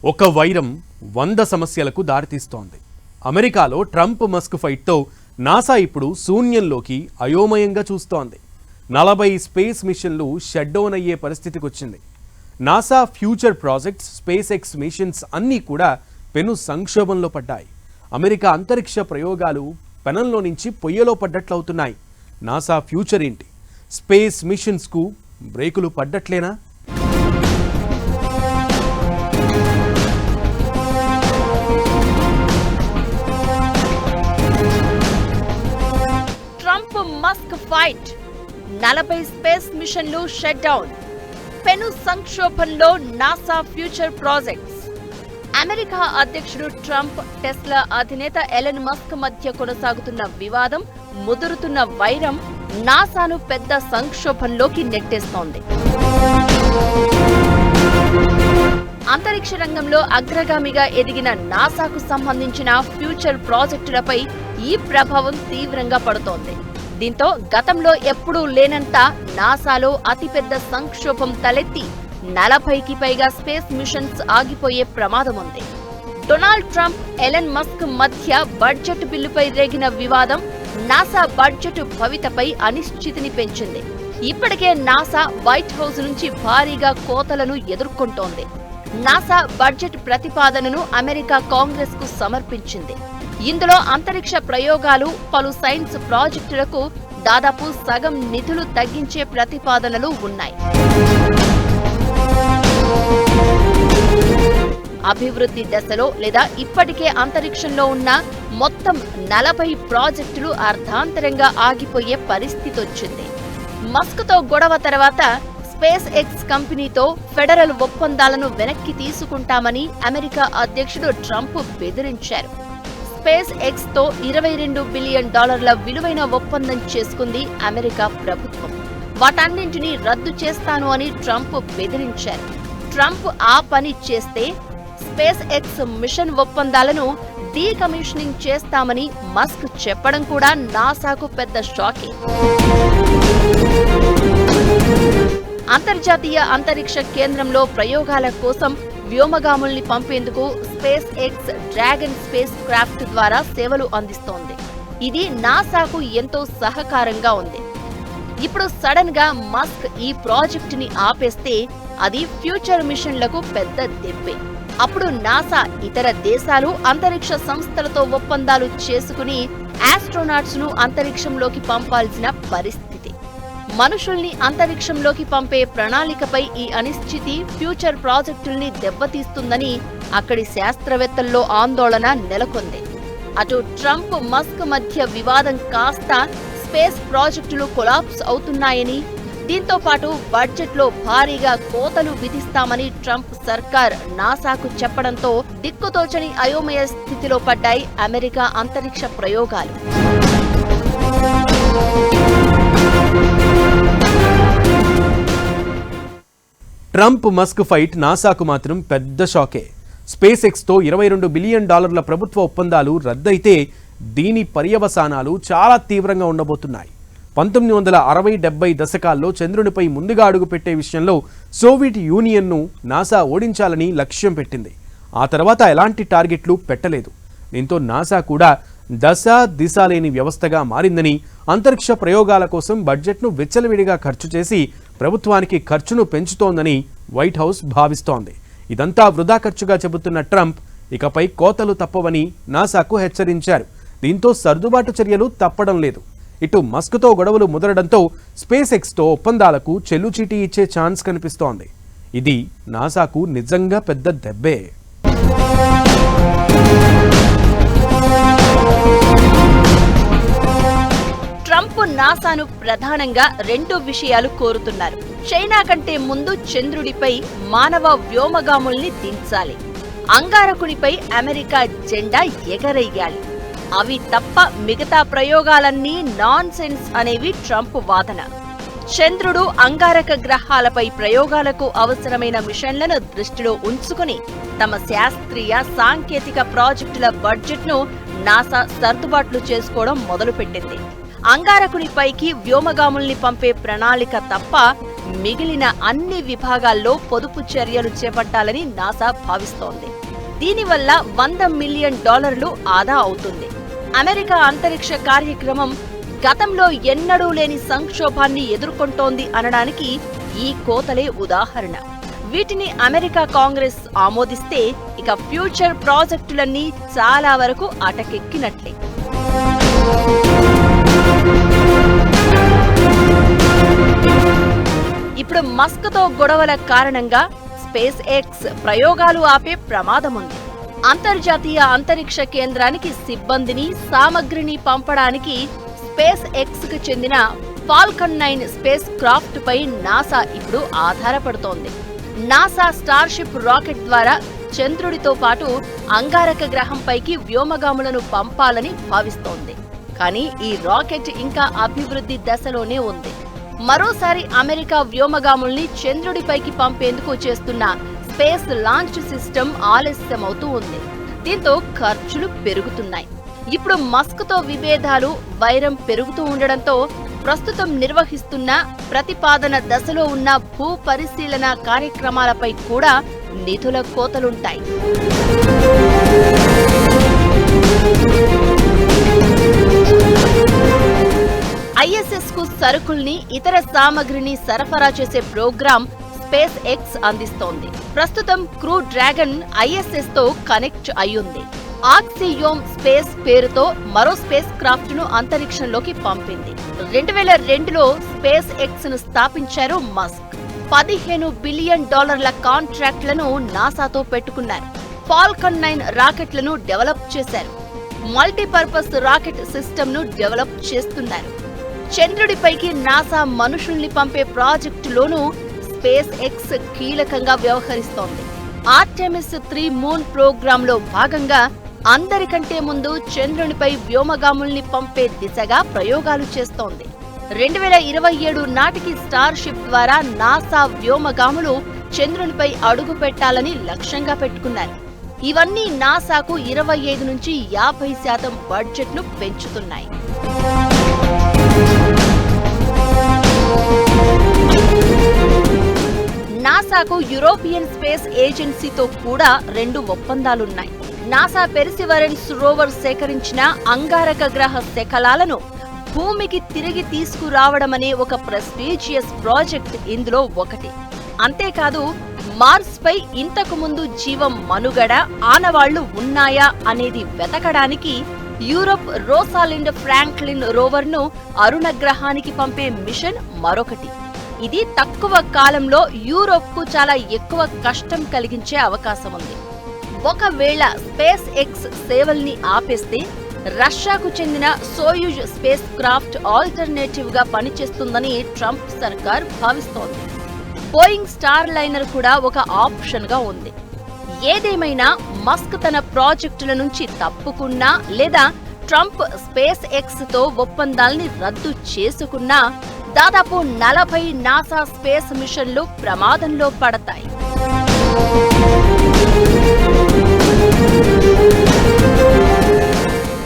ఒక వైరం 100 సమస్యలకు దారితీస్తోంది. అమెరికాలో ట్రంప్ మస్క్ ఫైట్తో నాసా ఇప్పుడు శూన్యంలోకి అయోమయంగా చూస్తోంది. 40 స్పేస్ మిషన్లు షట్ డౌన్ అయ్యే పరిస్థితికి వచ్చింది. NASA future projects, space X machines అన్నీ కూడా పెను సంక్షోభంలో పడ్డాయి. అమెరికా అంతరిక్ష ప్రయోగాలు పెనంలో నుంచి పొయ్యలో పడ్డట్లవుతున్నాయి. నాసా ఫ్యూచర్ ఏంటి? స్పేస్ మిషన్స్కు బ్రేకులు పడ్డట్లేనా? ట్రంప్ మస్క్ ఫైట్, 40 స్పేస్ మిషన్లు షట్ డౌన్, పెను సంక్షోభంలో నాసా ఫ్యూచర్ ప్రాజెక్ట్స్. అమెరికా అధ్యక్షుడు ట్రంప్, టెస్లా అధినేత ఎలన్ మస్క్ మధ్య కొనసాగుతున్న వివాదం, ముదురుతున్న వైరం నాసాను పెద్ద సంక్షోభంలోకి నెట్టేస్తోంది. అంతరిక్ష రంగంలో అగ్రగామిగా ఎదిగిన నాసాకు సంబంధించిన ఫ్యూచర్ ప్రాజెక్టులపై ఈ ప్రభావం తీవ్రంగా పడుతోంది. దీంతో గతంలో ఎప్పుడూ లేనంత నాసాలో అతిపెద్ద సంక్షోభం తలెత్తి 40కి పైగా స్పేస్ మిషన్స్ ఆగిపోయే ప్రమాదం ఉంది. డొనాల్డ్ ట్రంప్, ఎలన్ మస్క్ మధ్య బడ్జెట్ బిల్లుపై రేగిన వివాదం నాసా బడ్జెట్ భవితపై అనిశ్చితిని పెంచింది. ఇప్పటికే నాసా వైట్ హౌస్ నుంచి భారీగా కోతలను ఎదుర్కొంటోంది. నాసా బడ్జెట్ ప్రతిపాదనను అమెరికా కాంగ్రెస్ కు సమర్పించింది. ఇందులో అంతరిక్ష ప్రయోగాలు, పలు సైన్స్ ప్రాజెక్టులకు దాదాపు సగం నిధులు తగ్గించే ప్రతిపాదనలు ఉన్నాయి. అభివృద్ధి దశలో లేదా ఇప్పటికే అంతరిక్షంలో ఉన్న మొత్తం 40 ప్రాజెక్టులు అర్ధాంతరంగా ఆగిపోయే పరిస్థితి వచ్చింది. మస్క్తో గొడవ తర్వాత స్పేస్ ఎక్స్ కంపెనీతో ఫెడరల్ ఒప్పందాలను వెనక్కి తీసుకుంటామని అమెరికా అధ్యక్షుడు ట్రంప్ బెదిరించారు. స్పేస్ ఎక్స్ తో $22 బిలియన్ విలువైన ఒప్పందం చేసుకుంది అమెరికా ప్రభుత్వం. వాటన్నింటినీ రద్దు చేస్తాను అని ట్రంప్ బెదిరించారు. ట్రంప్ ఆ పని చేస్తే స్పేస్ ఎక్స్ మిషన్ ఒప్పందాలను డీకమిషనింగ్ చేస్తామని మస్క్ చెప్పడం కూడా నాసాకు పెద్ద షాకే. అంతర్జాతీయ అంతరిక్ష కేంద్రంలో ప్రయోగాల కోసం వ్యోమగాముల్ని పంపేందుకు SpaceX Dragon spacecraft ద్వారా సేవలు అందిస్తోంది. ఇది నాసాకు ఎంతో సహకారంగా ఉంది. ఇప్పుడు సడన్ గా మస్క్ ఈ ప్రాజెక్ట్ ని ఆపేస్తే అది ఫ్యూచర్ మిషన్లకు పెద్ద దెబ్బే. అప్పుడు నాసా ఇతర దేశాలు, అంతరిక్ష సంస్థలతో ఒప్పందాలు చేసుకుని ఆస్ట్రోనాట్స్ ను అంతరిక్షంలోకి పంపాల్సిన పరిస్థితి. మనుషుల్ని అంతరిక్షంలోకి పంపే ప్రణాళికపై ఈ అనిశ్చితి ఫ్యూచర్ ప్రాజెక్టుల్ని దెబ్బతీస్తుందని అక్కడి శాస్త్రవేత్తల్లో ఆందోళన నెలకొంది. అటు ట్రంప్, మస్క్ మధ్య వివాదం కాస్త స్పేస్ ప్రాజెక్టులు కొలాప్స్ అవుతున్నాయని, దీంతో పాటు బడ్జెట్లో భారీగా కోతలు విధిస్తామని ట్రంప్ సర్కార్ నాసాకు చెప్పడంతో దిక్కుతోచని అయోమయ స్థితిలో పడ్డాయి అమెరికా అంతరిక్ష ప్రయోగాలు. ట్రంప్ మస్క్ ఫైట్ నాసాకు మాత్రం పెద్ద షాకే. స్పేస్ ఎక్స్తో $22 బిలియన్ ప్రభుత్వ ఒప్పందాలు రద్దయితే దీని పర్యవసానాలు చాలా తీవ్రంగా ఉండబోతున్నాయి. 1960-70 దశకాల్లో చంద్రునిపై ముందుగా అడుగుపెట్టే విషయంలో సోవియట్ యూనియన్ను నాసా ఓడించాలని లక్ష్యం పెట్టింది. ఆ తర్వాత ఎలాంటి టార్గెట్లు పెట్టలేదు. దీంతో నాసా కూడా దశ దిశ లేని వ్యవస్థగా మారిందని, అంతరిక్ష ప్రయోగాల కోసం బడ్జెట్ను విచ్చలవిడిగా ఖర్చు చేసి ప్రభుత్వానికి ఖర్చును పెంచుతోందని వైట్ హౌస్ భావిస్తోంది. ఇదంతా వృధా ఖర్చుగా చెబుతున్న ట్రంప్ ఇకపై కోతలు తప్పవని నాసాకు హెచ్చరించారు. దీంతో సర్దుబాటు చర్యలు తప్పడం లేదు. ఇటు మస్క్తో గొడవలు ముదరడంతో స్పేస్ ఎక్స్తో ఒప్పందాలకు చెల్లుచీటీ ఇచ్చే ఛాన్స్ కనిపిస్తోంది. ఇది నాసాకు నిజంగా పెద్ద దెబ్బే. ట్రంప్ నాసాను ప్రధానంగా 2 విషయాలు కోరుతున్నారు. చైనా కంటే ముందు చంద్రుడిపై మానవ వ్యోమగాముల్ని దించాలి, అంగారకునిపై అమెరికా జెండా ఎగరేయాలి. అవి తప్ప మిగతా ప్రయోగాలన్నీ నాన్ సెన్స్ అనేవి ట్రంప్ వాదన. చంద్రుడు, అంగారక గ్రహాలపై ప్రయోగాలకు అవసరమైన మిషన్లను దృష్టిలో ఉంచుకుని తమ శాస్త్రీయ, సాంకేతిక ప్రాజెక్టుల బడ్జెట్ను నాసా సర్దుబాట్లు చేసుకోవడం మొదలుపెట్టింది. అంగారకునిపైకి వ్యోమగాముల్ని పంపే ప్రణాళిక తప్ప మిగిలిన అన్ని విభాగాల్లో పొదుపు చర్యలు చేపట్టాలని నాసా భావిస్తోంది. దీనివల్ల $100 మిలియన్ ఆదా అవుతుంది. అమెరికా అంతరిక్ష కార్యక్రమం గతంలో ఎన్నడూ లేని సంక్షోభాన్ని ఎదుర్కొంటోంది అనడానికి ఈ కోతలే ఉదాహరణ. వీటిని అమెరికా కాంగ్రెస్ ఆమోదిస్తే ఇక ఫ్యూచర్ ప్రాజెక్టులన్నీ చాలా వరకు అటకెక్కినట్లే. ఇప్పుడు మస్క్తో గొడవల కారణంగా స్పేస్ ఎక్స్ ప్రయోగాలు ఆపే ప్రమాదముంది. అంతర్జాతీయ అంతరిక్ష కేంద్రానికి సిబ్బందిని, సామగ్రిని పంపడానికి స్పేస్ ఎక్స్ కు చెందిన ఫాల్కన్ 9 స్పేస్ క్రాఫ్ట్ పై నాసా ఇప్పుడు ఆధారపడుతోంది. నాసా స్టార్షిప్ రాకెట్ ద్వారా చంద్రుడితో పాటు అంగారక గ్రహంపైకి వ్యోమగాములను పంపాలని భావిస్తోంది. కానీ ఈ రాకెట్ ఇంకా అభివృద్ధి దశలోనే ఉంది. మరోసారి అమెరికా వ్యోమగాముల్ని చంద్రుడిపైకి పంపేందుకు చేస్తున్న స్పేస్ లాంచ్ సిస్టమ్ ఆలస్యమవుతూ ఉంది. దీంతో ఖర్చులు పెరుగుతున్నాయి. ఇప్పుడు మస్క్తో విభేదాలు, వైరం పెరుగుతూ ఉండడంతో ప్రస్తుతం నిర్వహిస్తున్న ప్రతిపాదన దశలో ఉన్న భూ పరిశీలన కార్యక్రమాలపై కూడా నిధుల కోతలుంటాయి. ISS కు సరుకుల్ని, ఇతర సామగ్రిని సరఫరా చేసే ప్రోగ్రాం స్పేస్ ఎక్స్ అందిస్తోంది. ప్రస్తుతం క్రూ డ్రాగన్ ISS తో కనెక్ట్ అయ్యింది. ఆక్సియోమ్ స్పేస్ పేరుతో మరో స్పేస్ క్రాఫ్ట్ ను అంతరిక్షంలోకి పంపింది. 2002లో స్పేస్ ఎక్స్ ను స్థాపించారు మస్క్. $15 బిలియన్ కాంట్రాక్ట్లను నాసాతో పెట్టుకున్నారు. ఫాల్కన్ 9 రాకెట్లను డెవలప్ చేశారు. మల్టీపర్పస్ రాకెట్ సిస్టమ్ ను డెవలప్ చేస్తున్నారు. చంద్రుడిపైకి నాసా మనుషుల్ని పంపే ప్రాజెక్టులోనూ స్పేస్ ఎక్స్ కీలకంగా వ్యవహరిస్తోంది. ఆర్టెమిస్ 3 మూన్ ప్రోగ్రాంలో భాగంగా అందరికంటే ముందు చంద్రునిపై వ్యోమగాముల్ని పంపే దిశగా ప్రయోగాలు చేస్తోంది. 2027 నాటికి స్టార్షిప్ ద్వారా నాసా వ్యోమగాములు చంద్రునిపై అడుగు పెట్టాలని లక్ష్యంగా పెట్టుకున్నారు. ఇవన్నీ నాసాకు 25 నుంచి 50% బడ్జెట్ను పెంచుతున్నాయి. నాసాకు యూరోపియన్ స్పేస్ ఏజెన్సీతో కూడా 2 ఒప్పందాలున్నాయి. నాసా పెర్సివరెన్స్ రోవర్ సేకరించిన అంగారక గ్రహ శకలాలను భూమికి తిరిగి తీసుకురావడమనే ఒక ప్రెస్టీజియస్ ప్రాజెక్ట్ ఇందులో ఒకటి. అంతేకాదు, మార్స్ పై ఇంతకు ముందు జీవం మనుగడ, ఆనవాళ్లు ఉన్నాయా అనేది వెతకడానికి యూరప్ రోసాలిండ్ ఫ్రాంక్లిన్ రోవర్ను అరుణ గ్రహానికి పంపే మిషన్ మరొకటి. ఇది తక్కువ కాలంలో యూరోప్కు చాలా ఎక్కువ కష్టం కలిగించే అవకాశం ఉంది. ఒకవేళ స్పేస్ ఎక్స్ సేవల్ని ఆపేస్తే రష్యాకు చెందిన సోయుజ్ స్పేస్ క్రాఫ్ట్ ఆల్టర్నేటివ్ గా పనిచేస్తుందని ట్రంప్ సర్కార్ భావిస్తోంది. బోయింగ్ స్టార్ లైనర్ కూడా ఒక ఆప్షన్ గా ఉంది. ఏదేమైనా మస్క్ తన ప్రాజెక్టుల నుంచి తప్పుకున్నా లేదా ట్రంప్ స్పేస్ ఎక్స్ తో ఒప్పందాల్ని రద్దు చేసుకున్నా దాదాపు 40 నాసా స్పేస్ మిషన్లు ప్రమాదంలో పడతాయి.